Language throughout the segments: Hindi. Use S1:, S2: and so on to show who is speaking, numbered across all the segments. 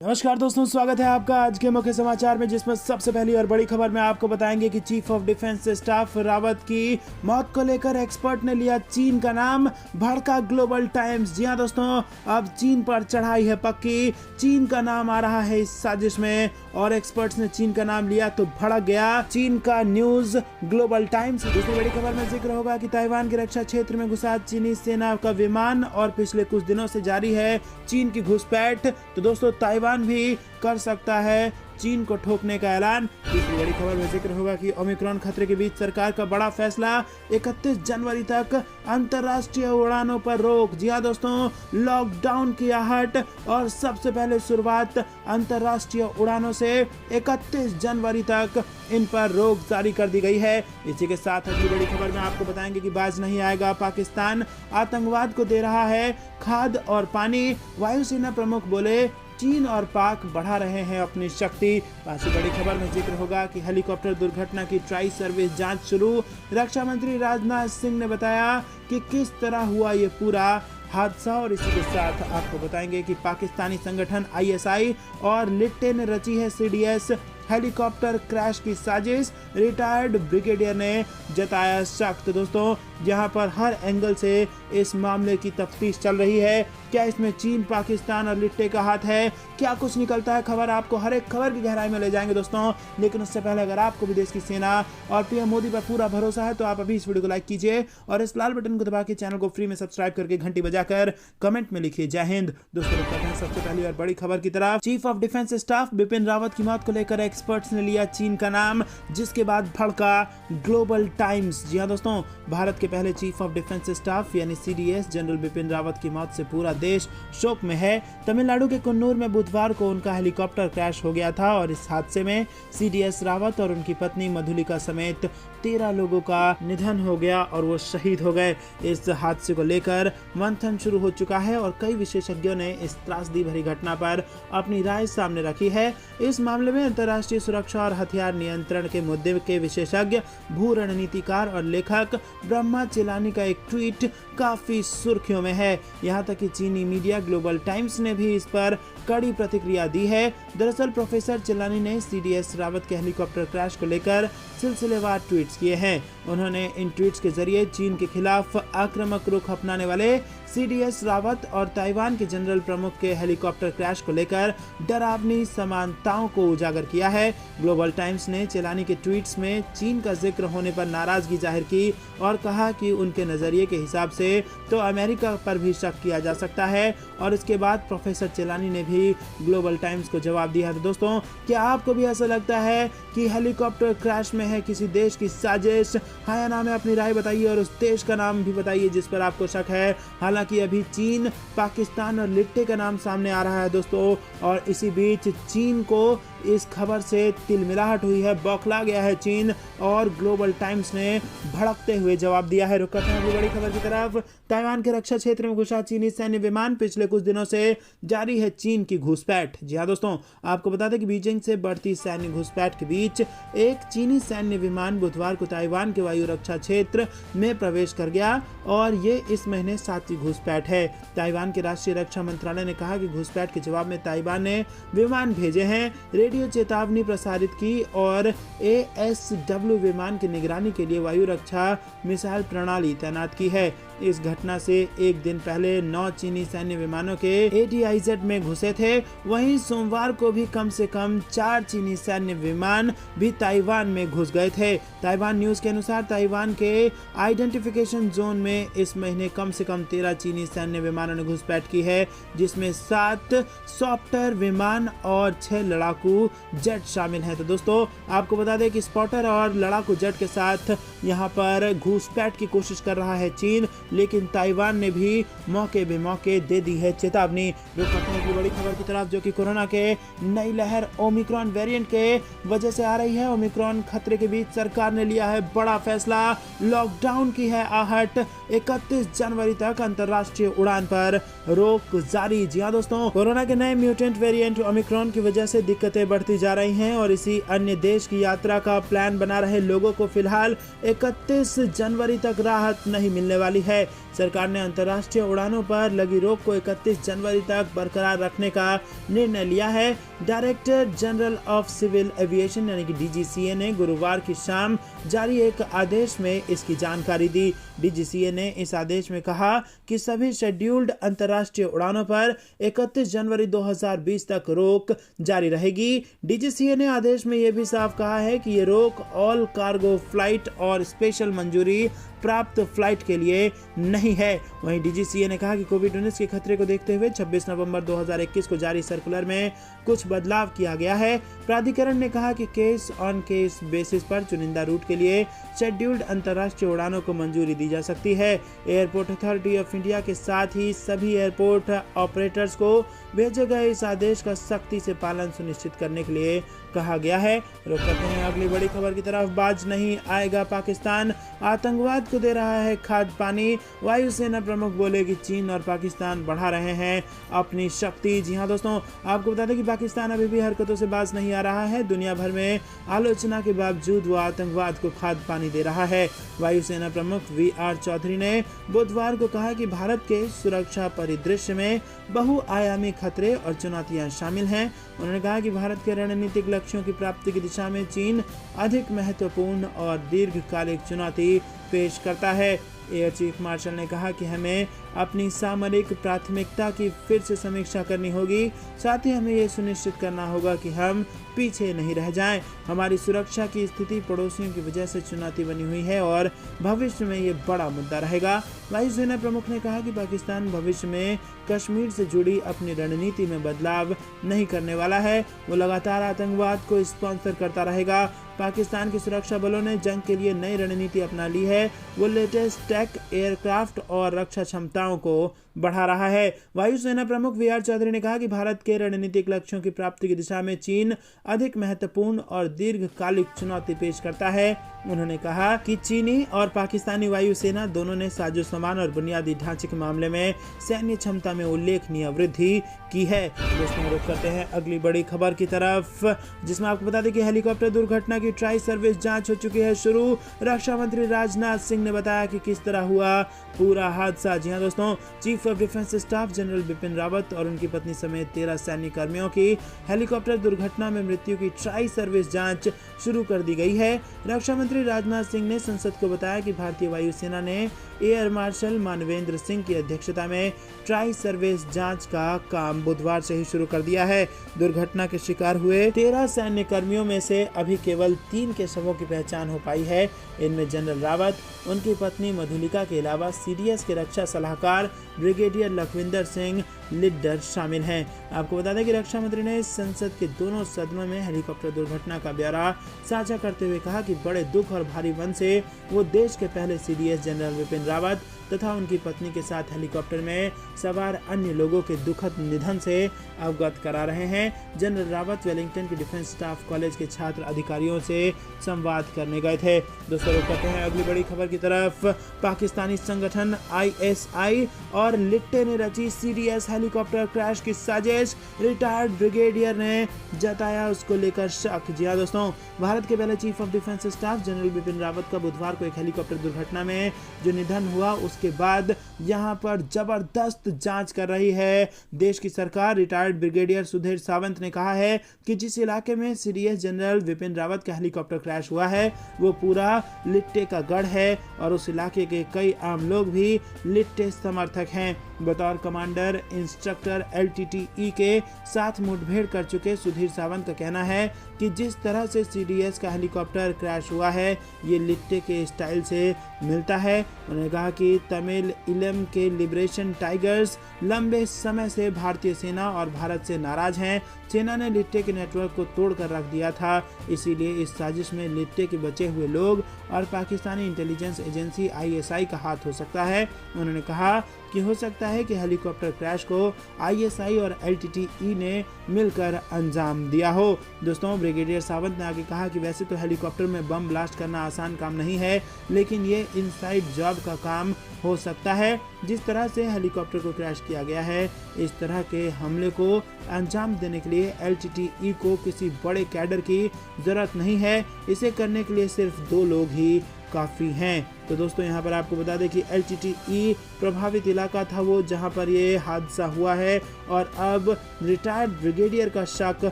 S1: नमस्कार दोस्तों, स्वागत है आपका आज के मुख्य समाचार में, जिसमें सबसे पहली और बड़ी खबर में आपको बताएंगे कि chief of defence staff Rawat की मौत को लेकर एक्सपर्ट ने लिया चीन का नाम, भड़का ग्लोबल टाइम्स। जी हां दोस्तों, अब चीन पर चढ़ाई है पक्की, चीन का नाम आ रहा है इस साजिश में और एक्सपर्ट्स ने चीन का नाम लिया तो भड़क गया चीन का न्यूज ग्लोबल टाइम्स। दूसरी बड़ी खबर में जिक्र होगा कि ताइवान के रक्षा क्षेत्र में घुसा चीनी सेना का विमान और पिछले कुछ दिनों से जारी है चीन की घुसपैठ। तो दोस्तों, ताइवान भी कर सकता है चीन को ठोकने का ऐलान। तीसरी बड़ी खबर में जिक्र होगा कि ओमिक्रॉन खतरे के बीच सरकार का बड़ा फैसला, 31 जनवरी तक अंतर्राष्ट्रीय उड़ानों पर रोक। जी हां दोस्तों, लॉकडाउन की आहट और सबसे पहले शुरुआत अंतर्राष्ट्रीय उड़ानों से 31 जनवरी तक इन पर रोक जारी कर दी गई है। इसी के साथ अगली बड़ी खबर में आपको बताएंगे कि बाज नहीं आएगा, पाकिस्तान आतंकवाद को दे रहा है खाद और पानी। वायुसेना प्रमुख बोले चीन और पाक बढ़ा रहे हैं अपनी शक्ति। पांचवी बड़ी खबर में जिक्र होगा कि हेलीकॉप्टर दुर्घटना की ट्राई सर्विस जांच शुरू। रक्षा मंत्री राजनाथ सिंह ने बताया कि किस तरह हुआ ये पूरा हादसा। और इसी के साथ आपको बताएंगे कि पाकिस्तानी संगठन ISI और लिट्टे ने रची है CDS हेलीकॉप्टर क्रैश की साजिश। रिटायर्ड ब्रिगेडियर ने जताया शक। तो दोस्तों, जहां पर हर एंगल से इस मामले की तफ्तीश चल रही है, क्या इसमें चीन, पाकिस्तान और लिट्टे का हाथ है, क्या कुछ निकलता है खबर, आपको हर एक खबर की गहराई में ले जाएंगे दोस्तों। लेकिन उससे पहले अगर आपको भी देश की सेना और PM मोदी पर पूरा भरोसा है तो आप अभी इस वीडियो को लाइक कीजिए और इस लाल बटन को दबा के चैनल को फ्री में सब्सक्राइब करके घंटी बजाकर कमेंट में लिखिए जय हिंद। दोस्तों, हैं सबसे पहली और बड़ी खबर की तरफ। Chief of defence staff Bipin Rawat की मौत को लेकर एक्सपर्ट्स ने लिया चीन का नाम, जिसके बाद भड़का ग्लोबल टाइम्स। जी हां दोस्तों, भारत के पहले चीफ ऑफ डिफेंस स्टाफ यानी CDS जनरल बिपिन रावत की मौत से पूरा देश शोक में है। तमिलनाडु के कुन्नूर में बुधवार को उनका हेलीकॉप्टर क्रैश हो गया था और इस हादसे में CDS रावत और उनकी पत्नी मधुलिका समेत 13 लोगों का निधन हो गया और वो शहीद हो गए। इस हादसे को लेकर मंथन शुरू हो चुका है और कई विशेषज्ञों ने इस त्रासदी भरी घटना पर अपनी राय सामने रखी है। इस मामले में अंतर्राष्ट्रीय सुरक्षा और हथियार नियंत्रण के मुद्दे के विशेषज्ञ, भू रणनीतिकार और लेखक ब्रह्मा चिलानी का एक ट्वीट काफी सुर्खियों में है। यहाँ तक कि चीनी मीडिया ग्लोबल टाइम्स ने भी इस पर कड़ी प्रतिक्रिया दी है। दरअसल प्रोफेसर चिलानी ने CDS रावत के हेलीकॉप्टर क्रैश को लेकर सिलसिलेवार ट्वीट्स किए हैं। उन्होंने इन ट्वीट्स के जरिए चीन के खिलाफ आक्रामक रुख अपनाने वाले CDS रावत और ताइवान के जनरल प्रमुख के हेलीकॉप्टर क्रैश को लेकर डरावनी समानताओं को उजागर किया है। ग्लोबल टाइम्स ने चिलानी के ट्वीट्स में चीन का जिक्र होने पर नाराजगी जाहिर की और कहा कि उनके नजरिए के हिसाब से तो अमेरिका पर भी शक किया जा सकता है। और इसके बाद प्रोफेसर चिलानी ने भी ग्लोबल टाइम्स को जवाब दिया। तो दोस्तों, क्या आपको भी ऐसा लगता है कि हेलीकॉप्टर क्रैश में है किसी देश की साजिश? हाँ या ना में अपनी राय बताइए और उस देश का नाम भी बताइए जिस पर आपको शक है। हालांकि अभी चीन, पाकिस्तान और लिट्टे का नाम सामने आ रहा है दोस्तों, और इसी बीच चीन को इस खबर से तिलमिलाहट हुई है, बौखला गया है चीन और ग्लोबल टाइम्स ने भड़कते हुए जवाब दिया है। रुक करते हैं अगली बड़ी खबर की तरफ। ताइवान के रक्षा क्षेत्र में घुसा चीनी सैन्य विमान, पिछले कुछ दिनों से जारी है चीन की घुसपैठ। जी हाँ दोस्तों, आपको बता दें कि बीजिंग से बढ़ती सैन्य घुसपैठ के बीच एक चीनी सैन्य विमान बुधवार को ताइवान के वायु रक्षा क्षेत्र में प्रवेश कर गया और ये इस महीने 7वीं घुसपैठ है। ताइवान के राष्ट्रीय रक्षा मंत्रालय ने कहा कि घुसपैठ के जवाब में ताइवान ने विमान भेजे हैं, रेडियो चेतावनी प्रसारित की और ASW विमान की निगरानी के लिए वायु रक्षा मिसाइल प्रणाली तैनात की है। इस घटना से एक दिन पहले 9 चीनी सैन्य विमानों के ADIZ में घुसे थे। वहीं सोमवार को भी कम से कम 4 चीनी सैन्य विमान भी ताइवान में घुस गए थे। ताइवान न्यूज के अनुसार ताइवान के आइडेंटिफिकेशन जोन में इस महीने कम से कम 13 चीनी सैन्य विमानों ने घुसपैठ की है, जिसमें 7 सॉफ्टर विमान और 6 लड़ाकू जेट शामिल हैं। तो दोस्तों, आपको बता दें कि स्पॉटर और लड़ाकू जेट के साथ यहाँ पर घुसपैठ की कोशिश कर रहा है चीन, लेकिन ताइवान ने भी मौके बेमौके दे दी है चेतावनी। रुक करते हैं बड़ी खबर की तरफ, जो कि कोरोना के नई लहर ओमिक्रॉन वेरिएंट के वजह से आ रही है। ओमिक्रॉन खतरे के बीच सरकार ने लिया है बड़ा फैसला, लॉकडाउन की है आहट, 31 जनवरी तक अंतर्राष्ट्रीय उड़ान पर रोक जारी। जी हाँ दोस्तों, कोरोना के नए म्यूटेंट वेरिएंट ओमिक्रॉन की वजह से दिक्कतें बढ़ती जा रही हैं और इसी अन्य देश की यात्रा का प्लान बना रहे लोगों को फिलहाल 31 जनवरी तक राहत नहीं मिलने वाली है। है। सरकार ने अंतर्राष्ट्रीय उड़ानों पर लगी रोक को 31 जनवरी तक बरकरार रखने का निर्णय लिया है। Director General of Civil Aviation यानी कि डीजीसीए ने गुरुवार की शाम जारी एक आदेश में इसकी जानकारी दी। डीजीसीए ने इस आदेश में कहा कि सभी शेड्यूल्ड अंतर्राष्ट्रीय उड़ानों पर 31 जनवरी 2020 तक रोक जारी रहेगी। डीजीसीए ने आदेश में यह भी साफ कहा है कि ये रोक ऑल कार्गो फ्लाइट और स्पेशल मंजूरी प्राप्त फ्लाइट के लिए नहीं है। वहीं डीजीसीए ने कहा कि कोविड-19 के खतरे को देखते हुए 26 नवंबर 2021 को जारी सर्कुलर में कुछ बदलाव किया गया है। प्राधिकरण ने कहा कि केस ऑन केस बेसिस पर चुनिंदा रूट के लिए शेड्यूल्ड अंतर्राष्ट्रीय उड़ानों को मंजूरी दी जा सकती है। एयरपोर्ट अथॉरिटी ऑफ इंडिया के साथ ही सभी एयरपोर्ट ऑपरेटर्स को भेजे गए इस आदेश का सख्ती से पालन सुनिश्चित करने के लिए कहा गया है। रुक करते हैं अगली बड़ी खबर की तरफ। बाज नहीं आएगा पाकिस्तान, आतंकवाद को दे रहा है खाद पानी। वायुसेना प्रमुख बोले कि चीन और पाकिस्तान बढ़ा रहे हैं अपनी शक्ति। जी हां दोस्तों, आपको बता दें कि पाकिस्तान अभी भी हरकतों से बाज नहीं आ रहा है। दुनिया भर में आलोचना के बावजूद वो आतंकवाद को खाद पानी दे रहा है। वायुसेना प्रमुख वी.आर. चौधरी ने बुधवार को कहा कि भारत के सुरक्षा परिदृश्य में बहुआयामी खतरे और चुनौतियां शामिल हैं। उन्होंने कहा कि भारत के रणनीतिक लक्ष्यों की प्राप्ति की दिशा में चीन अधिक महत्वपूर्ण और दीर्घकालिक चुनौती पेश करता है। एयर चीफ मार्शल ने कहा कि हमें अपनी सामरिक प्राथमिकता की फिर से समीक्षा करनी होगी। साथ ही हमें ये सुनिश्चित करना होगा कि हम पीछे नहीं रह जाएं। हमारी सुरक्षा की स्थिति पड़ोसियों की वजह से चुनौती बनी हुई है और भविष्य में ये बड़ा मुद्दा रहेगा। वायुसेना प्रमुख ने कहा कि पाकिस्तान भविष्य में कश्मीर से जुड़ी अपनी रणनीति में बदलाव नहीं करने वाला है। वो लगातार आतंकवाद को स्पॉन्सर करता रहेगा। पाकिस्तान की सुरक्षा बलों ने जंग के लिए नई रणनीति अपना ली है। वो लेटेस्ट टेक, एयरक्राफ्ट और रक्षा क्षमताओं को बढ़ा रहा है। वायुसेना प्रमुख वी.आर. चौधरी ने कहा कि भारत के रणनीतिक लक्ष्यों की प्राप्ति की दिशा में चीन अधिक महत्वपूर्ण और दीर्घकालिक चुनौती पेश करता है। उन्होंने कहा कि चीनी और पाकिस्तानी वायुसेना दोनों ने साजो सामान और बुनियादी ढांचे के मामले में सैन्य क्षमता में उल्लेखनीय वृद्धि की है। दोस्तों, रुक करते हैं अगली बड़ी खबर की तरफ, जिसमें आपको बता दें कि हेलीकॉप्टर दुर्घटना की ट्राई सर्विस जांच हो चुकी है शुरू। रक्षा मंत्री राजनाथ सिंह ने बताया कि किस तरह हुआ पूरा हादसा। जी हां दोस्तों, chief of defence staff general Bipin Rawat और उनकी पत्नी समेत 13 सैन्य कर्मियों की हेलीकॉप्टर दुर्घटना में मृत्यु की ट्राई सर्विस जांच शुरू कर दी गई है। रक्षा मंत्री राजनाथ सिंह ने संसद को बताया कि भारतीय वायुसेना ने एयर मार्शल मानवेंद्र सिंह की अध्यक्षता में ट्राई सर्विस जांच का काम बुधवार से ही शुरू कर दिया है। दुर्घटना के शिकार हुए 13 सैन्य कर्मियों में से अभी केवल 3 के शवों की पहचान हो पाई है। इनमें जनरल रावत, उनकी पत्नी मधुलिका के अलावा सीडीएस के रक्षा सलाहकार ब्रिगेडियर लखविंदर सिंह लिड्डर शामिल हैं। आपको बता दें कि रक्षा मंत्री ने संसद के दोनों सदनों में हेलीकॉप्टर दुर्घटना का ब्यौरा साझा करते हुए कहा कि बड़े दुख और भारी मन से वो देश के पहले सीडीएस जनरल बिपिन रावत तथा उनकी पत्नी के साथ हेलीकॉप्टर में सवार अन्य लोगों के दुखद निधन से अवगत करा रहे हैं। जनरल रावत वेलिंगटन के डिफेंस स्टाफ कॉलेज के छात्र अधिकारियों से संवाद करने गए थे। दोस्तों, रुक करते हैं अगली बड़ी खबर की तरफ। पाकिस्तानी संगठन आईएसआई और लिट्टे ने रची सीडीएस हेलीकॉप्टर क्रैश की साजिश। रिटायर्ड ब्रिगेडियर ने जताया उसको लेकर शक। जी हां दोस्तों, भारत के पहले chief of defence staff general Bipin Rawat का बुधवार को एक हेलीकॉप्टर दुर्घटना में जो निधन हुआ, उसके बाद यहां पर जबरदस्त जांच कर रही है देश की सरकार। रिटायर्ड ब्रिगेडियर सुधीर सावंत ने कहा है कि जिस इलाके में सीडीएस जनरल बिपिन रावत का हेलीकॉप्टर क्रैश हुआ है वो पूरा लिट्टे का गढ़ है और उस इलाके के कई आम लोग भी लिट्टे समर्थक हैं। बतौर कमांडर इंस्ट्रक्टर एलटीटीई के साथ मुठभेड़ कर चुके सुधीर सावंत का कहना है कि जिस तरह से सीडीएस का हेलीकॉप्टर क्रैश हुआ है ये लिट्टे के स्टाइल से मिलता है। उन्होंने कहा कि तमिल इलम के लिबरेशन टाइगर्स लंबे समय से भारतीय सेना और भारत से नाराज हैं। सेना ने लिट्टे के नेटवर्क को तोड़कर रख दिया था, इसीलिए इस साजिश में लिट्टे के बचे हुए लोग और पाकिस्तानी इंटेलिजेंस एजेंसी आईएसआई का हाथ हो सकता है। उन्होंने कहा कि हो सकता है कि हेलीकॉप्टर क्रैश को आईएसआई और एलटीटीई ने मिलकर अंजाम दिया हो। दोस्तों, ब्रिगेडियर सावंत ने आगे कहा कि वैसे तो हेलीकॉप्टर में बम ब्लास्ट करना आसान काम नहीं है, लेकिन ये इनसाइड जॉब का काम हो सकता है। जिस तरह से हेलीकॉप्टर को क्रैश किया गया है, इस तरह के हमले को अंजाम देने के लिए एलटीटीई को किसी बड़े कैडर की जरूरत नहीं है। इसे करने के लिए सिर्फ 2 लोग ही काफ़ी हैं। तो दोस्तों यहाँ पर आपको बता दें कि LTTE प्रभावित इलाका था वो जहाँ पर ये हादसा हुआ है, और अब रिटायर्ड ब्रिगेडियर का शक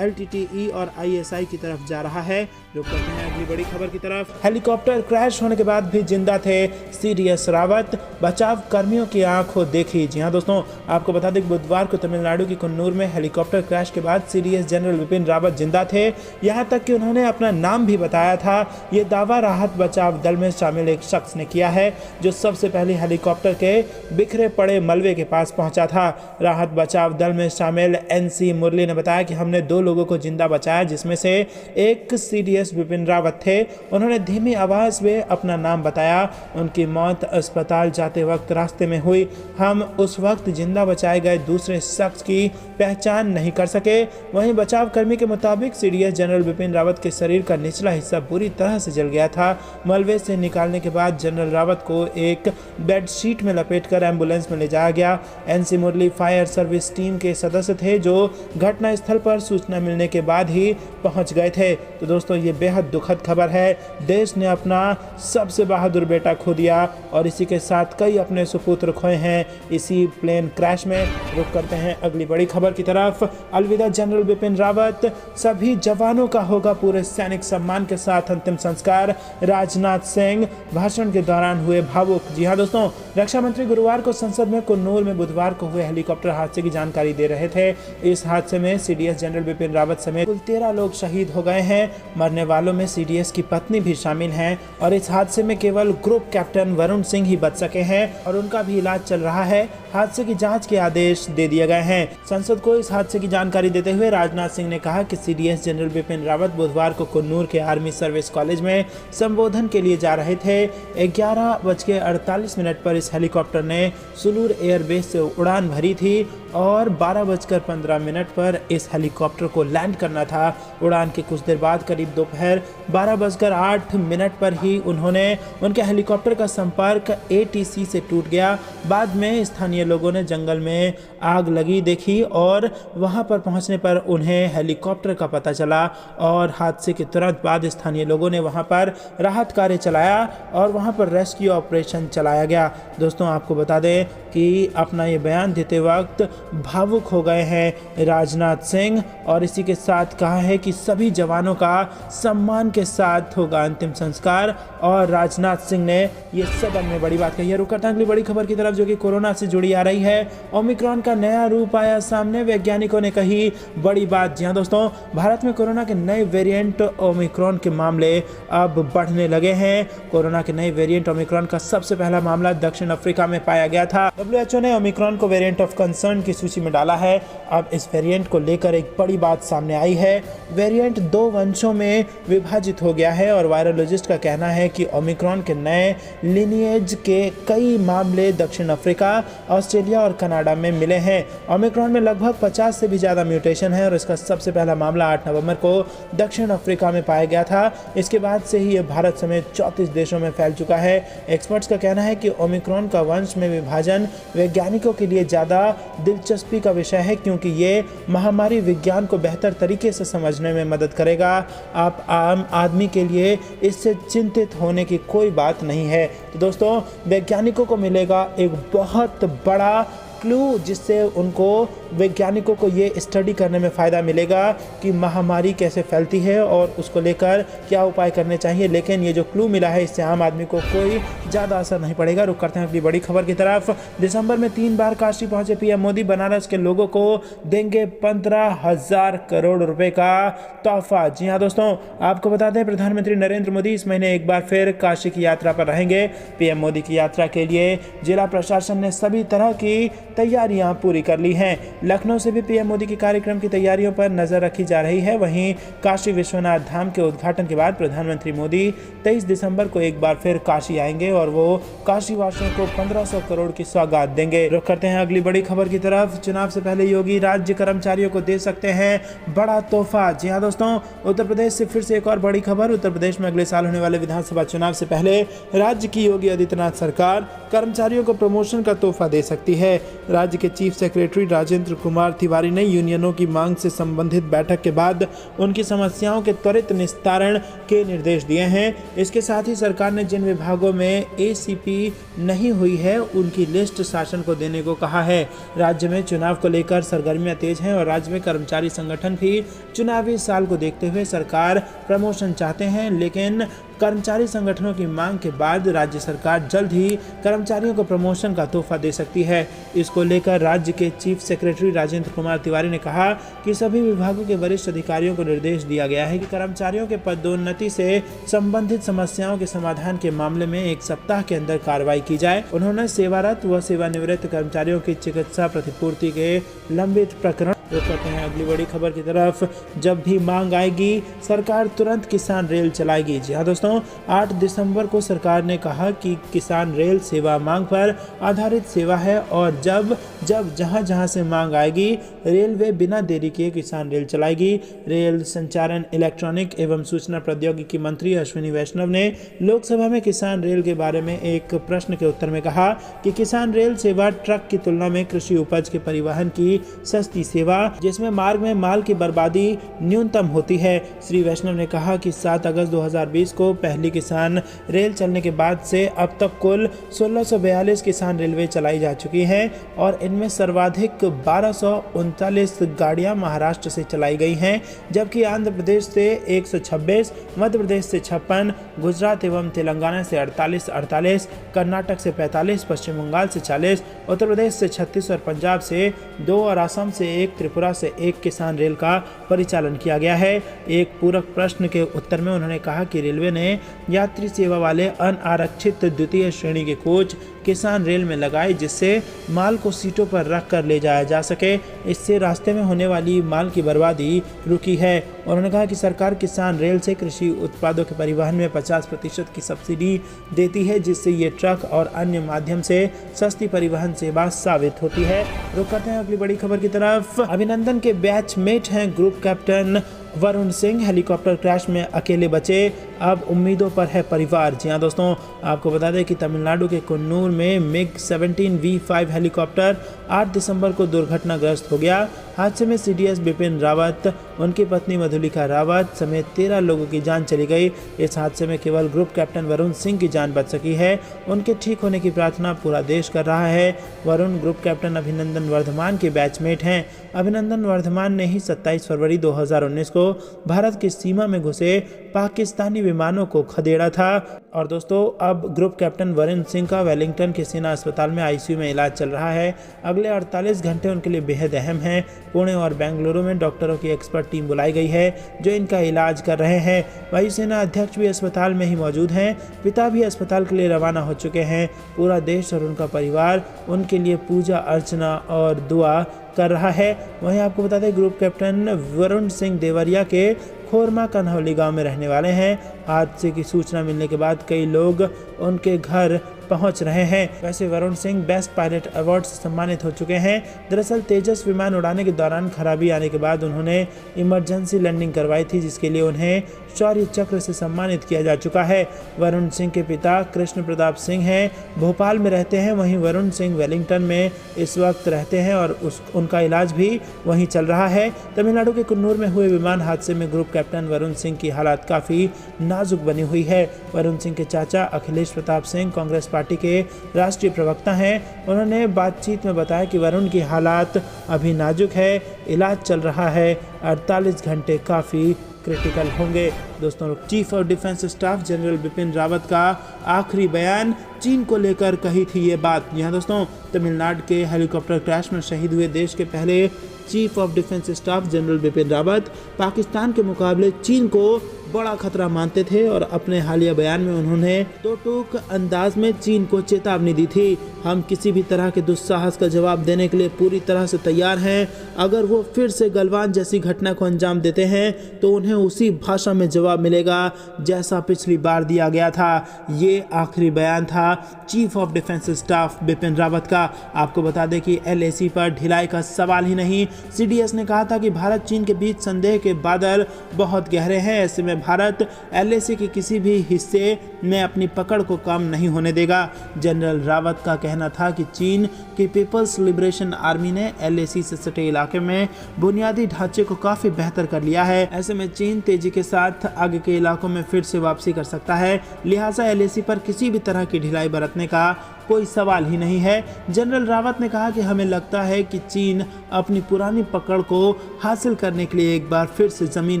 S1: LTTE और ISI की तरफ जा रहा है। रुक करते हैं अगली बड़ी खबर की तरफ। हेलीकॉप्टर क्रैश होने के बाद भी जिंदा थे CDS रावत, बचाव कर्मियों की आंखों देखी। जी हाँ दोस्तों, आपको बता दें बुधवार को तमिलनाडु की कुन्नूर में हेलीकॉप्टर क्रैश के बाद CDS जनरल विपिन रावत जिंदा थे। यहाँ तक कि उन्होंने अपना नाम भी बताया था। ये दावा राहत बचाव दल में शामिल एक शख्स ने किया है, जो सबसे पहले हेलीकॉप्टर के बिखरे पड़े मलबे के पास पहुंचा था। राहत बचाव दल में शामिल NC मुरली ने बताया कि हमने 2 लोगों को जिंदा बचाया, जिसमें से एक CDS विपिन रावत थे। उन्होंने धीमी आवाज में अपना नाम बताया। उनकी मौत अस्पताल जाते वक्त रास्ते में हुई। हम उस वक्त जिंदा बचाए गए दूसरे शख्स की पहचान नहीं कर सके। वहीं बचाव कर्मी के मुताबिक CDS जनरल विपिन रावत के शरीर का निचला हिस्सा बुरी तरह से जल गया था। मलबे से निकालने के बाद जनरल रावत को एक बेडशीट में लपेटकर एम्बुलेंस में ले जाया गया। NC मुरली फायर सर्विस टीम के सदस्य थे, जो घटना स्थल पर सूचना मिलने के बाद ही पहुंच गए थे। तो दोस्तों, ये बेहद दुखद खबर है। देश ने अपना सबसे बहादुर बेटा खो दिया, और इसी के साथ कई अपने सुपुत्र खोए हैं इसी प्लेन क्रैश में। रुक करते हैं अगली बड़ी खबर की तरफ। अलविदा जनरल विपिन रावत, सभी जवानों का होगा पूरे सैनिक सम्मान के साथ अंतिम संस्कार। राजनाथ सिंह भाषण के दौरान हुए भावुक। जी हाँ दोस्तों, रक्षा मंत्री गुरुवार को संसद में कुन्नूर में बुधवार को हुए हेलीकॉप्टर हादसे की जानकारी दे रहे थे। इस हादसे में CDS जनरल विपिन रावत समेत कुल 13 लोग शहीद हो गए हैं। मरने वालों में CDS की पत्नी भी शामिल हैं, और इस हादसे में केवल ग्रुप कैप्टन वरुण सिंह ही बच सके हैं, और उनका भी इलाज चल रहा है। हादसे की जांच के आदेश दे दिए गए हैं। संसद को इस हादसे की जानकारी देते हुए राजनाथ सिंह ने कहा कि CDS जनरल विपिन रावत बुधवार को कुन्नूर के आर्मी सर्विस कॉलेज में संबोधन के लिए जा रहे थे। 11:48 पर इस हेलीकॉप्टर ने सुलूर एयरबेस से उड़ान भरी थी, और 12:15 पर इस हेलीकॉप्टर को लैंड करना था। उड़ान के कुछ देर बाद करीब दोपहर 12:08 पर ही उनके हेलीकॉप्टर का संपर्क ATC से टूट गया। बाद में स्थानीय लोगों ने जंगल में आग लगी देखी, और वहां पर पहुंचने पर उन्हें हेलीकॉप्टर का पता चला, और हादसे के तुरंत बाद स्थानीय लोगों ने वहां पर राहत कार्य चलाया, और वहां पर रेस्क्यू ऑपरेशन चलाया गया। दोस्तों, आपको बता दें कि अपना ये बयान देते वक्त भावुक हो गए हैं राजनाथ सिंह, और इसी के साथ कहा है कि सभी जवानों का सम्मान के साथ होगा अंतिम संस्कार। और राजनाथ सिंह ने ये सदन में बड़ी बात कही है। रुक करते हैं अगली बड़ी खबर की तरफ, जो कि कोरोना से जुड़ी आ रही है। ओमिक्रॉन का नया रूप आया सामने, वैज्ञानिकों ने कही बड़ी बात। जी हाँ दोस्तों, भारत में कोरोना के नए वेरिएंट ओमिक्रॉन के मामले अब बढ़ने लगे हैं। कोरोना के नए वेरिएंट ओमिक्रॉन का सबसे पहला मामला दक्षिण अफ्रीका में पाया गया था। WHO ने ओमिक्रॉन को वेरिएंट ऑफ कंसर्न की सूची में डाला है। अब इस वेरिएंट को लेकर एक बड़ी बात सामने आई है। वेरिएंट 2 वंशों में विभाजित हो गया है, और वायरोलॉजिस्ट का कहना है कि ओमिक्रॉन के नए लिनिएज के कई मामले दक्षिण अफ्रीका, ऑस्ट्रेलिया और कनाडा में मिले हैं। ओमिक्रॉन में लगभग 50 से भी ज़्यादा म्यूटेशन है, और इसका सबसे पहला मामला 8 नवंबर को दक्षिण अफ्रीका में पाया गया था। इसके बाद से ही यह भारत समेत 34 देशों में फैल चुका है। एक्सपर्ट्स का कहना है कि ओमिक्रॉन का वंश में विभाजन वैज्ञानिकों के लिए ज़्यादा दिलचस्पी का विषय है, क्योंकि ये महामारी विज्ञान को बेहतर तरीके से समझने में मदद करेगा। आप आम आदमी के लिए इससे चिंतित होने की कोई बात नहीं है। तो दोस्तों, वैज्ञानिकों को मिलेगा एक बहुत बड़ा क्लू, जिससे उनको वैज्ञानिकों को ये स्टडी करने में फ़ायदा मिलेगा कि महामारी कैसे फैलती है और उसको लेकर क्या उपाय करने चाहिए। लेकिन ये जो क्लू मिला है, इससे आम आदमी को कोई ज़्यादा असर नहीं पड़ेगा। रुक करते हैं अगली बड़ी खबर की तरफ। दिसंबर में 3 बार काशी पहुंचे PM मोदी, बनारस के लोगों को देंगे 15,000 करोड़ रुपए का तोहफा। जी हाँ दोस्तों, आपको बता दें प्रधानमंत्री नरेंद्र मोदी इस महीने एक बार फिर काशी की यात्रा पर रहेंगे। PM मोदी की यात्रा के लिए जिला प्रशासन ने सभी तरह की तैयारियां पूरी कर ली हैं। लखनऊ से भी PM मोदी की कार्यक्रम की तैयारियों पर नजर रखी जा रही है। वहीं काशी विश्वनाथ धाम के उद्घाटन के बाद प्रधानमंत्री मोदी 23 दिसंबर को एक बार फिर काशी आएंगे, और वो काशी वासियों को 1500 करोड़ की सौगात देंगे। रुक करते हैं अगली बड़ी खबर की तरफ। चुनाव से पहले योगी राज्य कर्मचारियों को दे सकते हैं बड़ा तोहफा। जी हाँ दोस्तों, उत्तर प्रदेश से फिर से एक और बड़ी खबर। उत्तर प्रदेश में अगले साल होने वाले विधानसभा चुनाव से पहले राज्य की योगी आदित्यनाथ सरकार कर्मचारियों को प्रमोशन का तोहफा दे सकती है। राज्य के चीफ सेक्रेटरी राजेंद्र राजेंद्र कुमार तिवारी ने यूनियनों की मांग से संबंधित बैठक के बाद उनकी समस्याओं के त्वरित निस्तारण के निर्देश दिए हैं। इसके साथ ही सरकार ने जिन विभागों में एसीपी नहीं हुई है उनकी लिस्ट शासन को देने को कहा है। राज्य में चुनाव को लेकर सरगर्मियां तेज हैं और राज्य में कर्मचारी संगठन भी चुनावी साल को देखते हुए सरकार प्रमोशन चाहते हैं, लेकिन कर्मचारी संगठनों की मांग के बाद राज्य सरकार जल्द ही कर्मचारियों को प्रमोशन का तोहफा दे सकती है। इसको लेकर राज्य के चीफ सेक्रेटरी राजेंद्र कुमार तिवारी ने कहा कि सभी विभागों के वरिष्ठ अधिकारियों को निर्देश दिया गया है कि कर्मचारियों के पदोन्नति से संबंधित समस्याओं के समाधान के मामले में 1 सप्ताह के अंदर कार्रवाई की जाए। उन्होंने सेवारत व सेवानिवृत्त कर्मचारियों की चिकित्सा प्रतिपूर्ति के लंबित प्रकरण करते हैं। अगली बड़ी खबर की तरफ, जब भी मांग आएगी सरकार तुरंत किसान रेल चलाएगी। जी हाँ दोस्तों, 8 दिसंबर को सरकार ने कहा कि किसान रेल सेवा मांग पर आधारित सेवा है और जब जहां से मांग आएगी रेलवे बिना देरी किए किसान रेल चलाएगी। रेल संचालन, इलेक्ट्रॉनिक एवं सूचना प्रौद्योगिकी मंत्री अश्विनी वैष्णव ने लोकसभा में किसान रेल के बारे में एक प्रश्न के उत्तर में कहा कि किसान रेल सेवा ट्रक की तुलना में कृषि उपज के परिवहन की सस्ती सेवा जिसमें मार्ग में माल की बर्बादी न्यूनतम होती है। श्री वैष्णव ने कहा कि 7 अगस्त 2020 को पहली किसान रेल चलने के बाद से अब तक कुल 1642 किसान रेलवे चलाई जा चुकी हैं और इनमें सर्वाधिक 1239 गाड़ियां महाराष्ट्र से चलाई गई हैं, जबकि आंध्र प्रदेश से 126, मध्य प्रदेश से 56, गुजरात एवं तेलंगाना से 48, कर्नाटक से 45, पश्चिम बंगाल से 40, उत्तर प्रदेश से 36 और पंजाब से 2 और असम से 1, त्रिपुरा से 1 किसान रेल का परिचालन किया गया है। एक पूरक प्रश्न के उत्तर में उन्होंने कहा कि रेलवे ने यात्री सेवा वाले अनारक्षित द्वितीय श्रेणी के कोच किसान रेल में लगाए जिससे माल को सीटों पर रख कर ले जाया जा सके। इससे रास्ते में होने वाली माल की बर्बादी रुकी है। उन्होंने कहा कि सरकार किसान रेल से कृषि उत्पादों के परिवहन में 50% की सब्सिडी देती है, जिससे ये ट्रक और अन्य माध्यम से सस्ती परिवहन सेवा साबित होती है। रुक करते हैं अगली बड़ी खबर की तरफ। अभिनंदन के बैचमेट हैं group captain Varun Singh, helicopter crash में अकेले बचे, अब उम्मीदों पर है परिवार। जी हाँ दोस्तों, आपको बता दें कि तमिलनाडु के कुन्नूर में मिग 17 V5 हेलीकॉप्टर 8 दिसंबर को दुर्घटनाग्रस्त हो गया। हादसे में सीडीएस बिपिन रावत, उनकी पत्नी मधुलिका रावत समेत 13 लोगों की जान चली गई। इस हादसे में केवल ग्रुप कैप्टन वरुण सिंह की जान बच सकी है। उनके ठीक होने की प्रार्थना पूरा देश कर रहा है। वरुण ग्रुप कैप्टन अभिनंदन वर्धमान के बैचमेट हैं। अभिनंदन वर्धमान ने ही 27 फरवरी 2019 को भारत की सीमा में घुसे पाकिस्तानी विमानों को खदेड़ा था। और दोस्तों, अब ग्रुप कैप्टन वरुण सिंह का वेलिंगटन के सेना अस्पताल में आईसीयू में इलाज चल रहा है। अगले 48 घंटे उनके लिए बेहद अहम हैं। पुणे और बेंगलुरु में डॉक्टरों की एक्सपर्ट टीम बुलाई गई है जो इनका इलाज कर रहे हैं। वायुसेना अध्यक्ष भी अस्पताल में ही मौजूद हैं। पिता भी अस्पताल के लिए रवाना हो चुके हैं। पूरा देश और उनका परिवार उनके लिए पूजा अर्चना और दुआ कर रहा है। वहीं आपको बता दें, ग्रुप कैप्टन वरुण सिंह देवरिया के खोरमा कन्हौली गांव में रहने वाले हैं। हादसे की सूचना मिलने के बाद कई लोग उनके घर पहुंच रहे हैं। वैसे Varun Singh best pilot award से सम्मानित हो चुके हैं। दरअसल तेजस विमान उड़ाने के दौरान खराबी आने के बाद उन्होंने इमरजेंसी लैंडिंग करवाई थी, जिसके लिए उन्हें शौर्य चक्र से सम्मानित किया जा चुका है। वरुण सिंह के पिता कृष्ण प्रताप सिंह हैं, भोपाल में रहते हैं। वहीं वरुण सिंह वेलिंगटन में इस वक्त रहते हैं और उनका इलाज भी वहीं चल रहा है। तमिलनाडु के कुन्नूर में हुए विमान हादसे में ग्रुप कैप्टन वरुण सिंह की हालत काफ़ी नाजुक बनी हुई है। वरुण सिंह के चाचा अखिलेश प्रताप सिंह कांग्रेस पार्टी के राष्ट्रीय प्रवक्ता हैं। उन्होंने बातचीत में बताया कि वरुण की हालत अभी नाजुक है, इलाज चल रहा है, 48 घंटे काफ़ी क्रिटिकल होंगे। दोस्तों, chief of defence staff general Bipin Rawat का आखिरी बयान चीन को लेकर कही थी ये बात। यहाँ दोस्तों, तमिलनाडु के हेलीकॉप्टर क्रैश में शहीद हुए देश के पहले chief of defence staff general Bipin Rawat Pakistan के मुकाबले चीन को बड़ा खतरा मानते थे और अपने हालिया बयान में उन्होंने दो टूक अंदाज में चीन को चेतावनी दी थी। हम किसी भी तरह के दुस्साहस का जवाब देने के लिए पूरी तरह से तैयार हैं। अगर वो फिर से गलवान जैसी घटना को अंजाम देते हैं तो उन्हें उसी भाषा में जवाब जवाब मिलेगा जैसा पिछली बार दिया गया था। ये आखिरी बयान था chief of defence staff Bipin Rawat का। आपको बता दें कि LAC पर ढिलाई का सवाल ही नहीं। CDS ने कहा था कि भारत चीन के बीच संदेह के बादल बहुत गहरे हैं, ऐसे में भारत LAC के किसी भी हिस्से में अपनी पकड़ को कम नहीं होने देगा। जनरल रावत का कहना था कि चीन की पीपल्स लिबरेशन आर्मी ने LAC से सटे इलाके में बुनियादी ढांचे को काफी बेहतर कर लिया है। ऐसे में चीन तेजी के साथ आगे के इलाकों में फिर से वापसी कर सकता है, लिहाजा LAC पर किसी भी तरह की ढिलाई बरतने का कोई सवाल ही नहीं है। जनरल रावत ने कहा कि हमें लगता है कि चीन अपनी पुरानी पकड़ को हासिल करने के लिए एक बार फिर से जमीन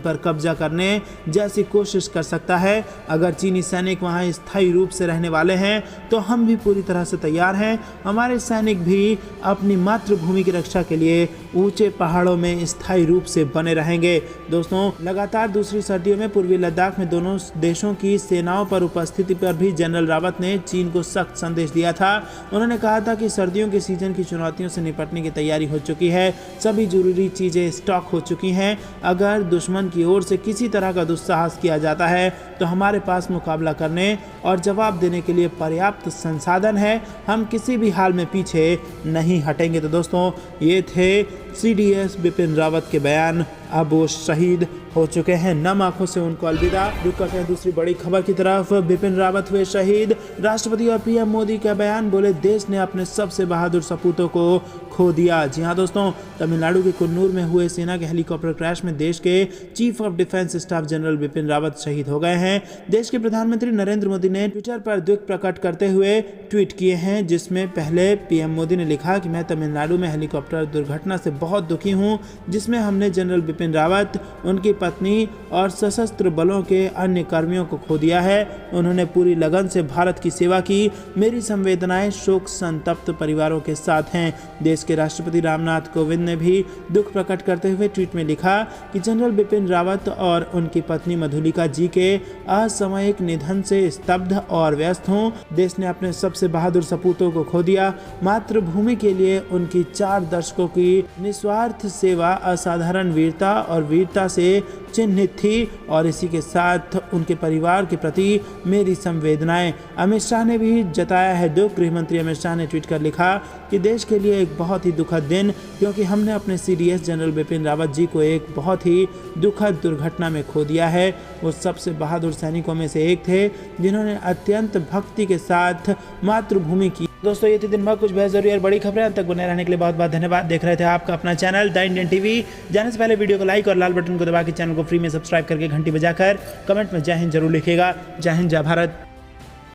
S1: पर कब्जा करने जैसी कोशिश कर सकता है। अगर चीनी सैनिक वहां स्थायी रूप से रहने वाले हैं तो हम भी पूरी तरह से तैयार हैं। हमारे सैनिक भी अपनी मातृभूमि की रक्षा के लिए ऊंचे पहाड़ों में स्थायी रूप से बने रहेंगे। दोस्तों, लगातार दूसरी सर्दियों में पूर्वी लद्दाख में दोनों देशों की सेनाओं पर उपस्थिति पर भी जनरल रावत ने चीन को सख्त संदेश दिया था। उन्होंने कहा था कि सर्दियों के सीजन की चुनौतियों से निपटने की तैयारी हो चुकी है, सभी जरूरी चीजें स्टॉक हो चुकी हैं। अगर दुश्मन की ओर से किसी तरह का दुस्साहस किया जाता है तो हमारे पास मुकाबला करने और जवाब देने के लिए पर्याप्त संसाधन है। हम किसी भी हाल में पीछे नहीं हटेंगे। तो दोस्तों, ये थे CDS बिपिन रावत के बयान। अब वो शहीद हो चुके हैं, नम आंखों से उनको अलविदा। रुक करते हैं दूसरी बड़ी खबर की तरफ। बिपिन रावत हुए शहीद, राष्ट्रपति और PM मोदी का बयान। बोले देश ने अपने सबसे बहादुर सपूतों को खो दिया। जी हाँ दोस्तों, तमिलनाडु के कुन्नूर में हुए सेना के हेलीकॉप्टर क्रैश में देश के chief of defence staff general Bipin Rawat शहीद हो गए हैं। देश के प्रधानमंत्री नरेंद्र मोदी ने ट्विटर पर दुख प्रकट करते हुए ट्वीट किए हैं, जिसमें पहले PM मोदी ने लिखा कि मैं तमिलनाडु में हेलीकॉप्टर दुर्घटना से बहुत दुखी हूँ, जिसमें हमने जनरल बिपिन रावत, उनकी पत्नी और सशस्त्र बलों के अन्य कर्मियों को खो दिया है। उन्होंने पूरी लगन से भारत की सेवा की। मेरी संवेदनाएं शोक संतप्त परिवारों के साथ हैं। देश के राष्ट्रपति रामनाथ कोविंद ने भी दुख प्रकट करते हुए ट्वीट में लिखा कि जनरल बिपिन रावत और उनकी पत्नी मधुलिका जी के असामयिक निधन से स्तब्ध और व्यस्त हूँ। देश ने अपने सबसे बहादुर सपूतों को खो दिया। मातृभूमि के लिए उनकी 4 दशकों की निस्वार्थ सेवा असाधारण वीरता और वीरता से चिन्हित थी और इसी के साथ उनके परिवार के प्रति मेरी संवेदनाएं। अमित शाह ने भी जताया है दुख। गृह मंत्री अमित शाह ने ट्वीट कर लिखा कि देश के लिए एक बहुत ही दुखद दिन, क्योंकि हमने अपने CDS जनरल बिपिन रावत जी को एक बहुत ही दुखद दुर्घटना में खो दिया है। वो सबसे बहादुर सैनिकों में से एक थे, जिन्होंने अत्यंत भक्ति के साथ मातृभूमि की। दोस्तों, ये थी दिन भर कुछ बेहद जरूरी और बड़ी खबरें। अब तक बने रहने के लिए बहुत बहुत धन्यवाद। देख रहे थे आपका अपना चैनल द इंडियन टीवी। जाने से पहले वीडियो को लाइक और लाल बटन को दबा के चैनल को फ्री में सब्सक्राइब करके घंटी बजाकर कमेंट में जय हिंद जरूर लिखिएगा। जय हिंद, जय भारत।